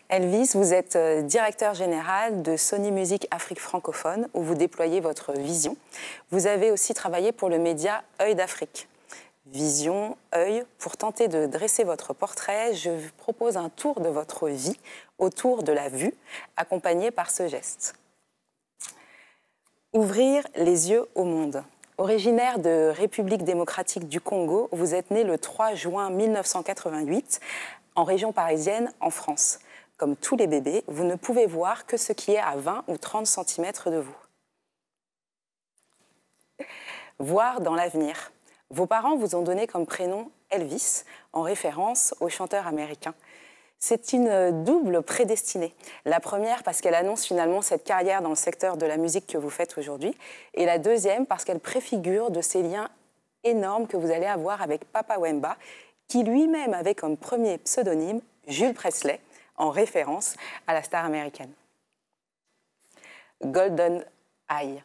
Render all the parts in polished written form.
Elvis, vous êtes directeur général de Sony Music Afrique francophone, où vous déployez votre vision. Vous avez aussi travaillé pour le média Œil d'Afrique. Vision, œil, pour tenter de dresser votre portrait, je vous propose un tour de votre vie autour de la vue, accompagné par ce geste. Ouvrir les yeux au monde. Originaire de République démocratique du Congo, vous êtes né le 3 juin 1988 en région parisienne, en France. Comme tous les bébés, vous ne pouvez voir que ce qui est à 20 ou 30 cm de vous. Voir dans l'avenir. Vos parents vous ont donné comme prénom Elvis, en référence au chanteur américain. C'est une double prédestinée. La première parce qu'elle annonce finalement cette carrière dans le secteur de la musique que vous faites aujourd'hui. Et la deuxième parce qu'elle préfigure de ces liens énormes que vous allez avoir avec Papa Wemba, qui lui-même avait comme premier pseudonyme Jules Presley, en référence à la star américaine. Golden Eye.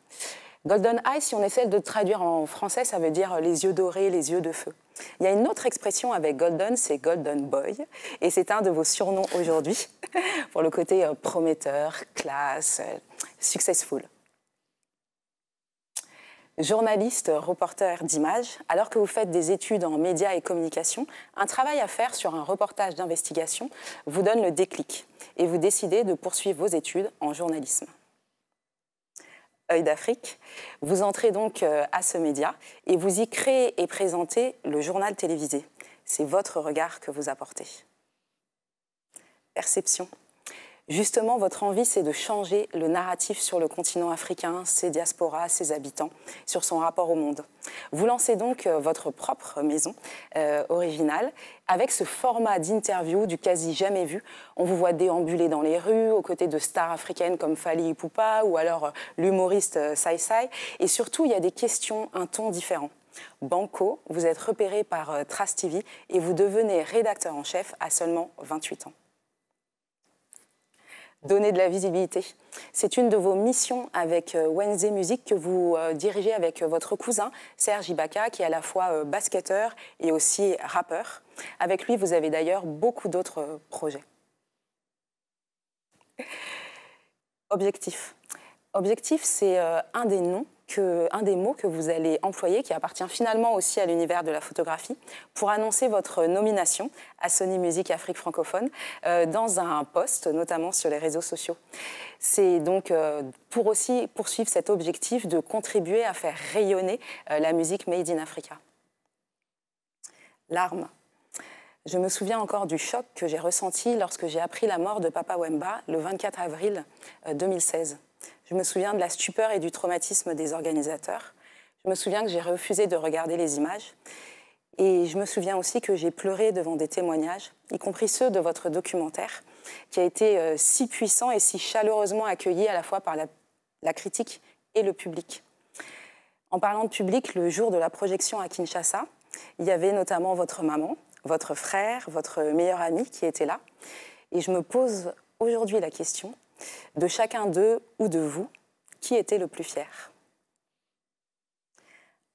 Golden Eye, si on essaie de traduire en français, ça veut dire les yeux dorés, les yeux de feu. Il y a une autre expression avec Golden, c'est Golden Boy, et c'est un de vos surnoms aujourd'hui, pour le côté prometteur, classe, successful. Journaliste, reporter d'images, alors que vous faites des études en médias et communication, un travail à faire sur un reportage d'investigation vous donne le déclic, et vous décidez de poursuivre vos études en journalisme. Œil d'Afrique, vous entrez donc à ce média et vous y créez et présentez le journal télévisé. C'est votre regard que vous apportez. Perception. Justement, votre envie, c'est de changer le narratif sur le continent africain, ses diasporas, ses habitants, sur son rapport au monde. Vous lancez donc votre propre maison originale avec ce format d'interview du quasi jamais vu. On vous voit déambuler dans les rues, aux côtés de stars africaines comme Fally Ipupa ou alors l'humoriste Sai Sai. Et surtout, il y a des questions, un ton différent. Banco, vous êtes repéré par Trace TV et vous devenez rédacteur en chef à seulement 28 ans. Donner de la visibilité. C'est une de vos missions avec Wenze Music que vous dirigez avec votre cousin Serge Ibaka, qui est à la fois basketteur et aussi rappeur. Avec lui, vous avez d'ailleurs beaucoup d'autres projets. Objectif. Objectif, c'est un des mots que vous allez employer, qui appartient finalement aussi à l'univers de la photographie, pour annoncer votre nomination à Sony Music Afrique francophone dans un post, notamment sur les réseaux sociaux. C'est donc pour aussi poursuivre cet objectif de contribuer à faire rayonner la musique Made in Africa. Larmes. Je me souviens encore du choc que j'ai ressenti lorsque j'ai appris la mort de Papa Wemba le 24 avril 2016. Je me souviens de la stupeur et du traumatisme des organisateurs. Je me souviens que j'ai refusé de regarder les images. Et je me souviens aussi que j'ai pleuré devant des témoignages, y compris ceux de votre documentaire, qui a été si puissant et si chaleureusement accueilli à la fois par la critique et le public. En parlant de public, le jour de la projection à Kinshasa, il y avait notamment votre maman, votre frère, votre meilleur ami qui étaient là. Et je me pose aujourd'hui la question, de chacun d'eux ou de vous, qui était le plus fier?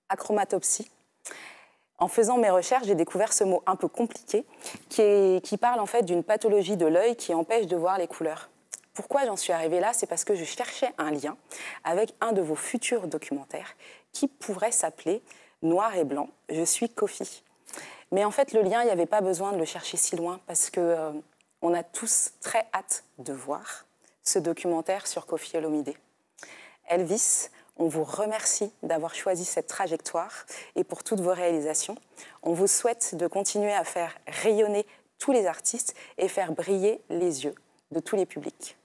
Achromatopsie. En faisant mes recherches, j'ai découvert ce mot un peu compliqué qui parle en fait d'une pathologie de l'œil qui empêche de voir les couleurs. Pourquoi j'en suis arrivée là? C'est parce que je cherchais un lien avec un de vos futurs documentaires qui pourrait s'appeler « Noir et blanc, je suis Kofi ». Mais en fait, le lien, il n'y avait pas besoin de le chercher si loin parce qu'on a tous très hâte de voir ce documentaire sur Koffi Olomidé. Elvis, on vous remercie d'avoir choisi cette trajectoire et pour toutes vos réalisations. On vous souhaite de continuer à faire rayonner tous les artistes et faire briller les yeux de tous les publics.